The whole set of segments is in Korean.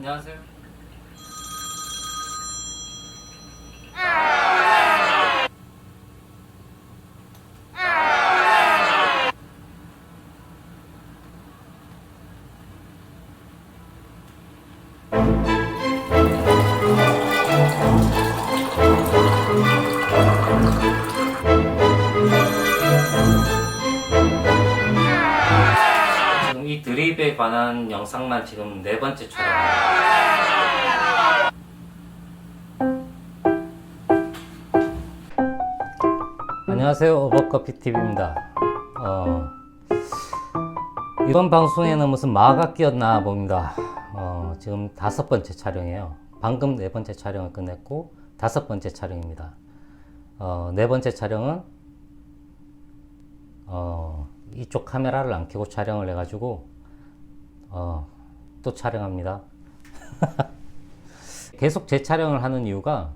안녕하세요. 지금 이 드립에 관한 영상만 지금 네 번째 촬영입니다. 안녕하세요. 오버커피TV입니다. 이번 방송에는 무슨 마가 끼었나 봅니다. 지금 5번째 촬영이에요. 방금 4번째 촬영을 끝냈고 5번째 촬영입니다. 4번째 촬영은 이쪽 카메라를 안 켜고 촬영을 해가지고 또 촬영합니다. 계속 재촬영을 하는 이유가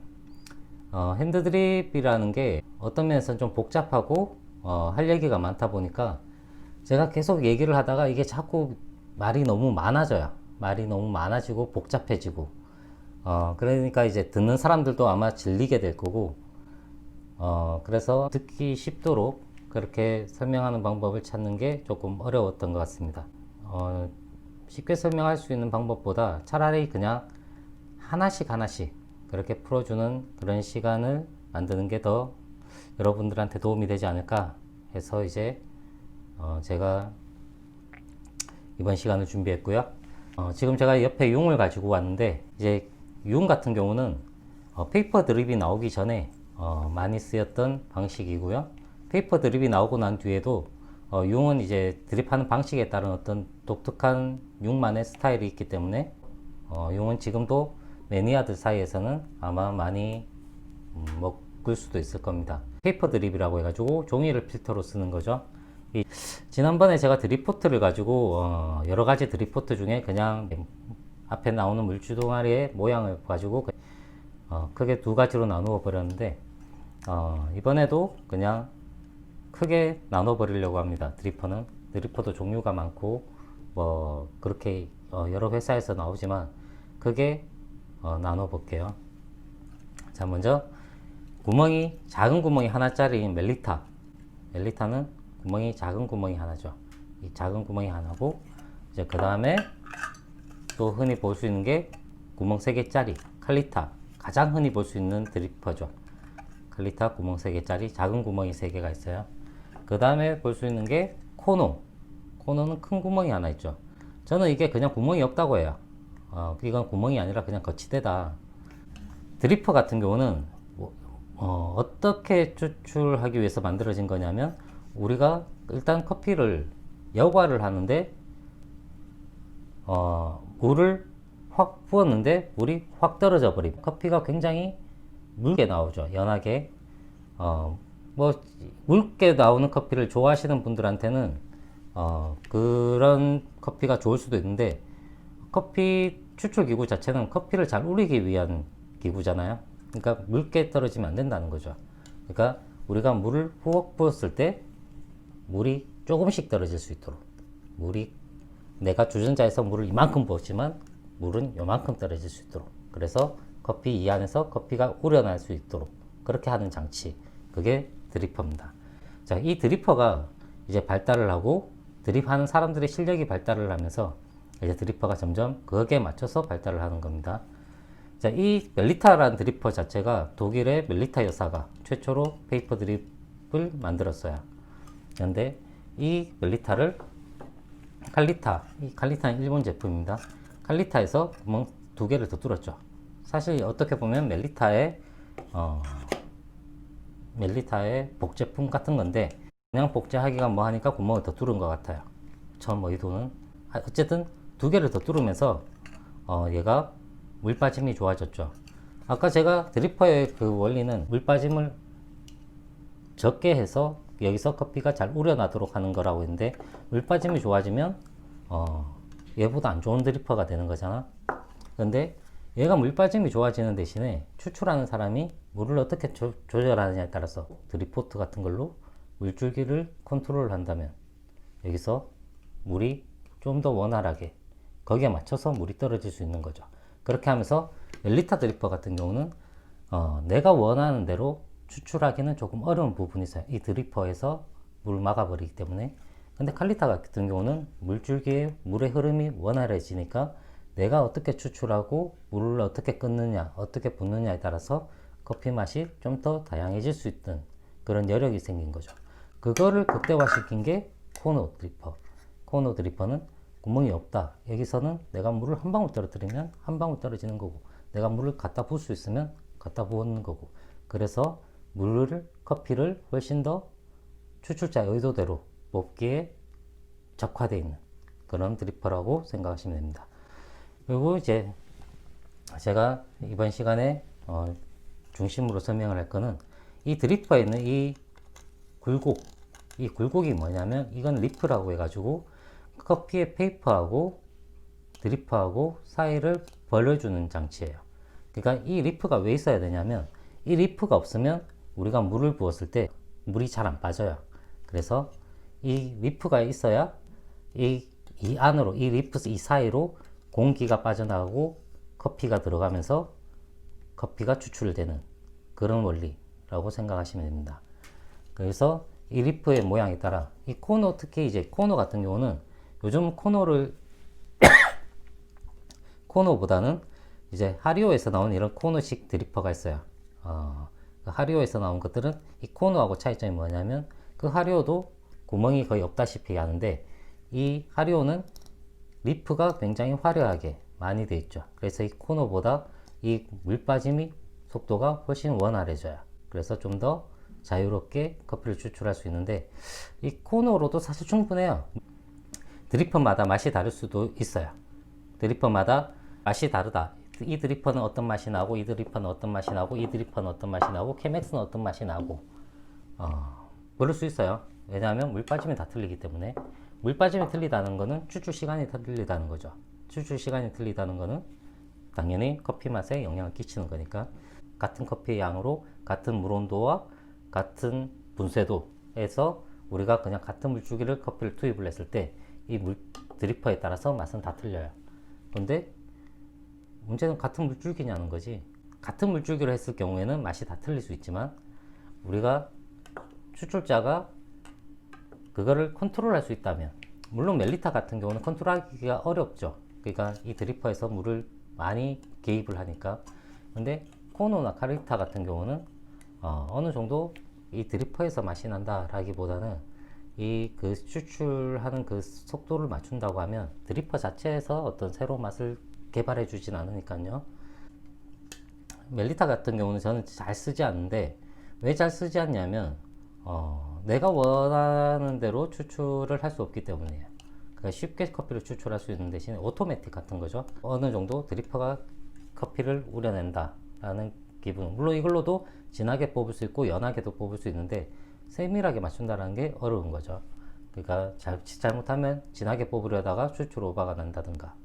핸드드립이라는 게 어떤 면에서는 좀 복잡하고 할 얘기가 많다 보니까 제가 계속 얘기를 하다가 이게 자꾸 말이 너무 많아져요. 말이 너무 많아지고 복잡해지고 그러니까 이제 듣는 사람들도 아마 질리게 될 거고 그래서 듣기 쉽도록 그렇게 설명하는 방법을 찾는 게 조금 어려웠던 것 같습니다. 쉽게 설명할 수 있는 방법보다 차라리 그냥 하나씩 그렇게 풀어주는 그런 시간을 만드는 게 더 여러분들한테 도움이 되지 않을까 해서 이제 제가 이번 시간을 준비했고요. 지금 제가 옆에 융을 가지고 왔는데 이제 융 같은 경우는 페이퍼 드립이 나오기 전에 많이 쓰였던 방식이고요. 페이퍼 드립이 나오고 난 뒤에도 융은 이제 드립하는 방식에 따른 어떤 독특한 융만의 스타일이 있기 때문에 융은 지금도 매니아들 사이에서는 아마 많이 먹을 수도 있을 겁니다. 페이퍼 드립이라고 해가지고 종이를 필터로 쓰는 거죠. 지난번에 제가 드립포트를 가지고 여러 가지 드립포트 중에 그냥 앞에 나오는 물주 동아리의 모양을 가지고 크게 두 가지로 나누어 버렸는데 이번에도 그냥 크게 나눠 버리려고 합니다. 드리퍼도 종류가 많고 뭐 그렇게 여러 회사에서 나오지만 크게 나눠 볼게요. 자, 먼저 작은 구멍이 하나짜리인 멜리타는 작은 구멍이 하나죠. 이 작은 구멍이 하나고 이제 그 다음에 또 흔히 볼 수 있는 게 구멍 3개짜리 칼리타, 가장 흔히 볼 수 있는 드리퍼죠. 칼리타 구멍 3개짜리 작은 구멍이 3개가 있어요. 그 다음에 볼 수 있는 게 코노는 큰 구멍이 하나 있죠. 저는 이게 그냥 구멍이 없다고 해요. 이건 구멍이 아니라 그냥 거치대다. 드리퍼 같은 경우는 어떻게 추출하기 위해서 만들어진 거냐면 우리가 일단 커피를 여과를 하는데 물을 확 부었는데 물이 확 떨어져 버리고 커피가 굉장히 묽게 나오죠. 연하게. 뭐 묽게 나오는 커피를 좋아하시는 분들한테는 그런 커피가 좋을 수도 있는데 커피 추출 기구 자체는 커피를 잘 우리기 위한 기구잖아요. 그러니까 묽게 떨어지면 안 된다는 거죠. 그러니까 우리가 물을 푹 부었을 때 물이 조금씩 떨어질 수 있도록 내가 주전자에서 물을 이만큼 부었지만 물은 요만큼 떨어질 수 있도록 그래서 커피 이 안에서 커피가 우러날 수 있도록 그렇게 하는 장치, 그게 드리퍼입니다. 자, 이 드리퍼가 이제 발달을 하고 드립하는 사람들의 실력이 발달을 하면서 이제 드리퍼가 점점 거기에 맞춰서 발달을 하는 겁니다. 자, 이 멜리타라는 드리퍼 자체가 독일의 멜리타 여사가 최초로 페이퍼 드립을 만들었어요. 그런데 이 멜리타를 칼리타는 일본 제품입니다. 칼리타에서 구멍 2개를 더 뚫었죠. 사실 어떻게 보면 멜리타의 복제품 같은 건데 그냥 복제하기가 뭐 하니까 구멍을 더 뚫은 것 같아요. 처음 의도는 어쨌든 2개를 더 뚫으면서 얘가 물 빠짐이 좋아졌죠. 아까 제가 드리퍼의 그 원리는 물 빠짐을 적게 해서 여기서 커피가 잘 우러나도록 하는 거라고 했는데 물 빠짐이 좋아지면 얘보다 안 좋은 드리퍼가 되는 거잖아. 근데 얘가 물 빠짐이 좋아지는 대신에 추출하는 사람이 물을 어떻게 조절하느냐에 따라서 드립포트 같은 걸로 물줄기를 컨트롤 한다면 여기서 물이 좀 더 원활하게 거기에 맞춰서 물이 떨어질 수 있는 거죠. 그렇게 하면서 멜리타 드리퍼 같은 경우는 내가 원하는 대로 추출하기는 조금 어려운 부분이 있어요. 이 드리퍼에서 물 막아버리기 때문에. 근데 칼리타 같은 경우는 물줄기의 물의 흐름이 원활해지니까 내가 어떻게 추출하고 물을 어떻게 끊느냐, 어떻게 붓느냐에 따라서 커피 맛이 좀 더 다양해질 수 있던 그런 여력이 생긴 거죠. 그거를 극대화시킨 게 코너 드리퍼. 코너 드리퍼는 구멍이 없다. 여기서는 내가 물을 한 방울 떨어뜨리면 한 방울 떨어지는 거고, 내가 물을 갖다 부을 수 있으면 갖다 부는 거고, 그래서 커피를 훨씬 더 추출자의 의도대로 뽑기에 적화되어 있는 그런 드리퍼라고 생각하시면 됩니다. 그리고 이제 제가 이번 시간에 중심으로 설명을 할 거는 이 드리퍼에 있는 이 굴곡이 뭐냐면 이건 리프라고 해가지고 커피의 페이퍼하고 드리퍼하고 사이를 벌려주는 장치예요. 그러니까 이 리프가 왜 있어야 되냐면 이 리프가 없으면 우리가 물을 부었을 때 물이 잘 안 빠져요. 그래서 이 리프가 있어야 이 안으로 이 리프 이 사이로 공기가 빠져나가고 커피가 들어가면서 커피가 추출되는 그런 원리라고 생각하시면 됩니다. 그래서 이 리프의 모양에 따라 이 코너, 특히 이제 코너 같은 경우는 요즘 코너보다는 이제 하리오에서 나온 이런 코너식 드리퍼가 있어요. 그 하리오에서 나온 것들은 이 코너하고 차이점이 뭐냐면 그 하리오도 구멍이 거의 없다시피 하는데 이 하리오는 리프가 굉장히 화려하게 많이 되어 있죠. 그래서 이 코너보다 이 물빠짐이 속도가 훨씬 원활해져요. 그래서 좀 더 자유롭게 커피를 추출할 수 있는데 이 코너로도 사실 충분해요. 드리퍼마다 맛이 다를 수도 있어요. 드리퍼마다 맛이 다르다. 이 드리퍼는 어떤 맛이 나고, 이 드리퍼는 어떤 맛이 나고, 이 드리퍼는 어떤 맛이 나고, 케맥스는 어떤 맛이 나고, 그럴 수 있어요. 왜냐하면 물 빠짐이 다 틀리기 때문에. 물 빠짐이 틀리다는 거는 추출 시간이 틀리다는 거죠. 추출 시간이 틀리다는 거는 당연히 커피 맛에 영향을 끼치는 거니까 같은 커피의 양으로 같은 물 온도와 같은 분쇄도에서 우리가 그냥 같은 물줄기를 커피를 투입을 했을 때 이 드리퍼에 따라서 맛은 다 틀려요. 근데 문제는 같은 물줄기냐는 거지. 같은 물줄기로 했을 경우에는 맛이 다 틀릴 수 있지만 우리가 추출자가 그거를 컨트롤할 수 있다면, 물론 멜리타 같은 경우는 컨트롤하기가 어렵죠. 그러니까 이 드리퍼에서 물을 많이 개입을 하니까. 근데 코노나 카리타 같은 경우는 어느 정도 이 드리퍼에서 맛이 난다 라기보다는 이 그 추출하는 그 속도를 맞춘다고 하면 드리퍼 자체에서 어떤 새로운 맛을 개발해 주진 않으니까요. 멜리타 같은 경우는 저는 잘 쓰지 않는데, 왜 잘 쓰지 않냐면 내가 원하는 대로 추출을 할 수 없기 때문이에요. 그러니까 쉽게 커피를 추출할 수 있는 대신에 오토매틱 같은 거죠. 어느 정도 드리퍼가 커피를 우려낸다 라는 기분. 물론 이걸로도 진하게 뽑을 수 있고 연하게도 뽑을 수 있는데 세밀하게 맞춘다는 게 어려운 거죠. 그러니까 잘못하면 진하게 뽑으려다가 추출 오버가 난다든가,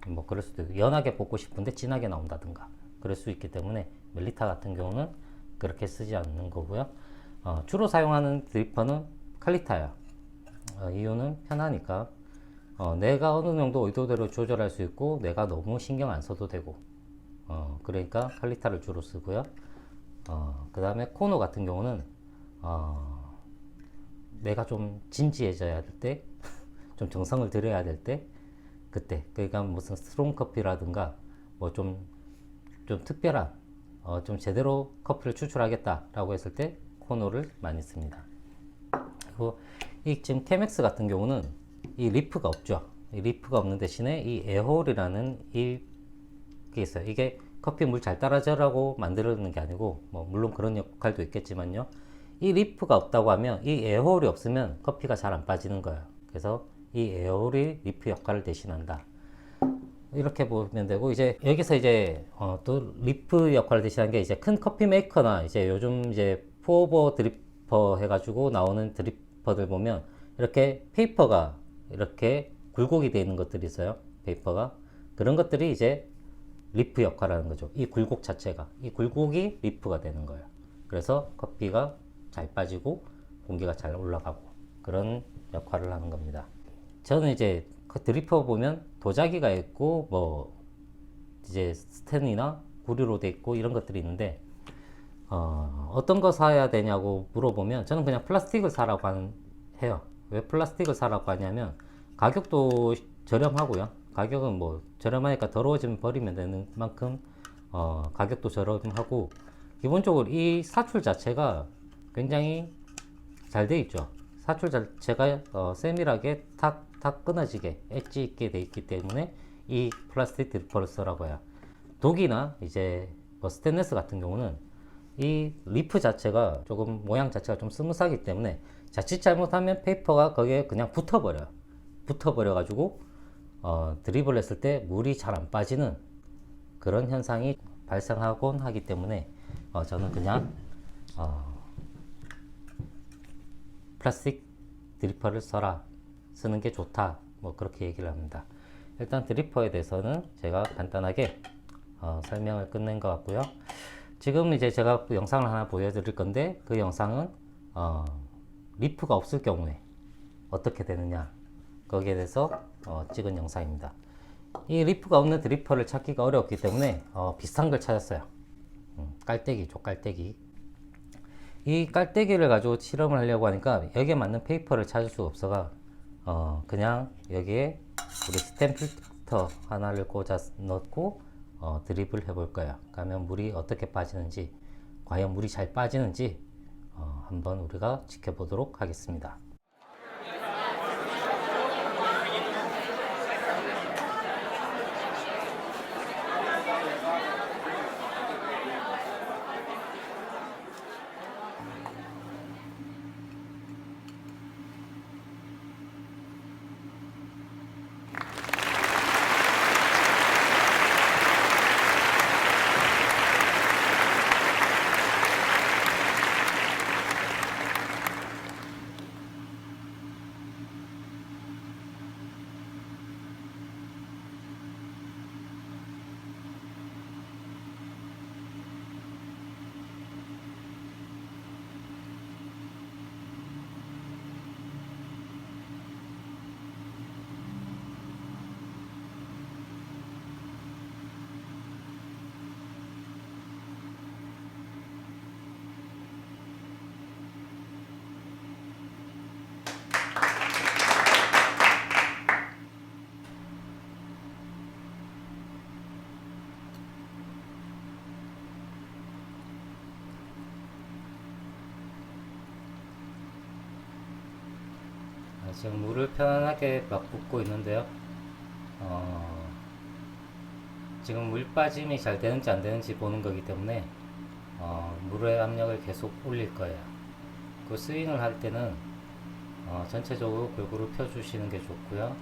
뭐 그럴 수도 있고, 연하게 뽑고 싶은데 진하게 나온다든가 그럴 수 있기 때문에 멜리타 같은 경우는 그렇게 쓰지 않는 거고요. 주로 사용하는 드리퍼는 칼리타예요. 이유는 편하니까. 내가 어느 정도 의도대로 조절할 수 있고 내가 너무 신경 안 써도 되고, 그러니까 칼리타를 주로 쓰고요. 그 다음에 코노 같은 경우는 내가 좀 진지해져야 될 때, 좀 정성을 들여야 될 때, 그때, 그러니까 무슨 스트롱 커피라든가 뭐 좀 특별한 좀 제대로 커피를 추출하겠다라고 했을 때 코노를 많이 씁니다. 그리고 이 지금 케맥스 같은 경우는 이 리프가 없죠. 이 리프가 없는 대신에 이 에어홀이라는 게 있어요. 이게 커피 물 잘 따라져라고 만들어놓는 게 아니고, 뭐 물론 그런 역할도 있겠지만요. 이 리프가 없다고 하면 이 에어홀이 없으면 커피가 잘 안 빠지는 거예요. 그래서 이 에어홀이 리프 역할을 대신한다. 이렇게 보면 되고, 이제 여기서 이제 또 리프 역할을 대신하는 게 이제 큰 커피 메이커나 이제 요즘 이제 포오버 드리퍼 해가지고 나오는 드리퍼들 보면 이렇게 페이퍼가 이렇게 굴곡이 되어 있는 것들이 있어요. 페이퍼가. 그런 것들이 이제 리프 역할을 하는 거죠. 이 굴곡 자체가, 이 굴곡이 리프가 되는 거예요. 그래서 커피가 잘 빠지고 공기가 잘 올라가고 그런 역할을 하는 겁니다. 저는 이제 그 드리퍼 보면 도자기가 있고 뭐 이제 스텐이나 구리로 돼 있고 이런 것들이 있는데, 어떤 거 사야 되냐고 물어보면 저는 그냥 플라스틱을 사라고 해요. 왜 플라스틱을 사라고 하냐면 가격도 저렴하고요. 가격은 뭐 저렴하니까 더러워지면 버리면 되는 만큼 가격도 저렴하고, 기본적으로 이 사출 자체가 굉장히 잘 돼 있죠. 사출 자체가 세밀하게 탁 끊어지게 엣지 있게 돼 있기 때문에 이 플라스틱 드리퍼를 쓰라고 해요. 독이나 이제 뭐 스테인리스 같은 경우는 이 리프 자체가 조금 모양 자체가 좀 스무스하기 때문에 자칫 잘못하면 페이퍼가 거기에 그냥 붙어버려 가지고 드립을 했을 때 물이 잘 안 빠지는 그런 현상이 발생하곤 하기 때문에 저는 그냥 플라스틱 드리퍼를 쓰는 게 좋다, 뭐 그렇게 얘기를 합니다. 일단 드리퍼에 대해서는 제가 간단하게 설명을 끝낸 것 같고요. 지금 이제 제가 영상을 하나 보여드릴 건데, 그 영상은 리프가 없을 경우에 어떻게 되느냐, 거기에 대해서 찍은 영상입니다. 이 리프가 없는 드리퍼를 찾기가 어렵기 때문에 비싼 걸 찾았어요. 깔때기죠, 깔때기. 이 깔때기를 가지고 실험을 하려고 하니까 여기에 맞는 페이퍼를 찾을 수가 없어가 그냥 여기에 우리 스텐 필터 하나를 꽂아 넣고 드립을 해볼 거예요. 그러면 물이 어떻게 빠지는지, 과연 물이 잘 빠지는지 한번 우리가 지켜보도록 하겠습니다. 지금 물을 편안하게 막 붓고 있는데요. 지금 물 빠짐이 잘 되는지 안 되는지 보는 거기 때문에 물의 압력을 계속 올릴 거예요. 그 스윙을 할 때는 전체적으로 골고루 펴주시는 게 좋고요.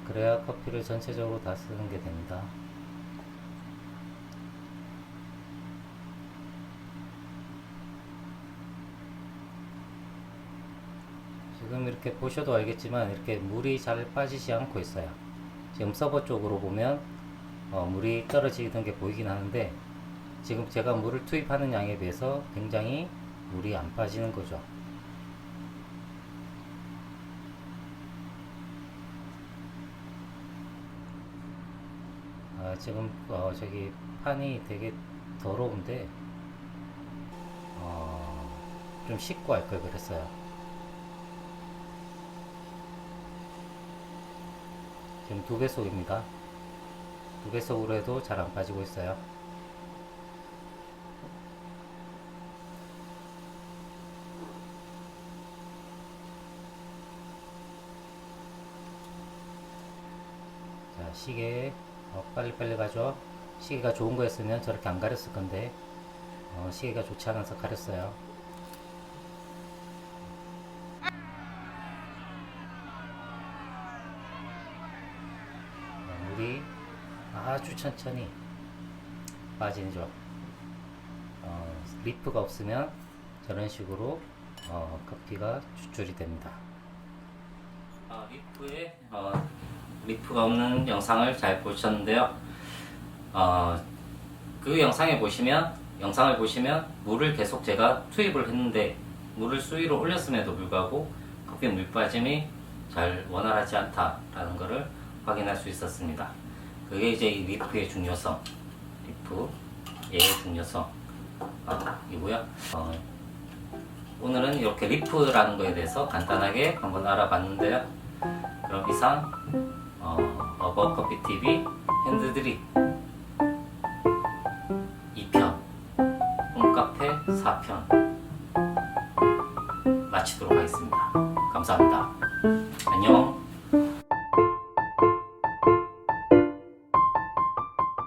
그래야 커피를 전체적으로 다 쓰는 게 됩니다. 지금 이렇게 보셔도 알겠지만 이렇게 물이 잘 빠지지 않고 있어요. 지금 서버 쪽으로 보면 물이 떨어지는 게 보이긴 하는데, 지금 제가 물을 투입하는 양에 비해서 굉장히 물이 안 빠지는 거죠. 지금 저기 판이 되게 더러운데 좀 씻고 할 걸 그랬어요. 지금 2배속입니다. 2배속으로 해도 잘 안 빠지고 있어요. 자, 시계 빨리빨리 가죠. 시계가 좋은 거였으면 저렇게 안 가렸을 건데 시계가 좋지 않아서 가렸어요. 물이 아주 천천히 빠지죠. 리프가 없으면 저런 식으로 커피가 추출이 됩니다. 리프가 없는 영상을 잘 보셨는데요. 그 영상을 보시면 물을 계속 제가 투입을 했는데 물을 수위로 올렸음에도 불구하고 커피 물 빠짐이 잘 원활하지 않다라는 것을 확인할 수 있었습니다. 그게 이제 이 리프의 중요성, 리프의 중요성 이고요. 오늘은 이렇게 리프라는 거에 대해서 간단하게 한번 알아봤는데요. 그럼 이상 어버커피TV 핸드드립 2편 홈카페 4편 마치도록 하겠습니다. 감사합니다. 안녕.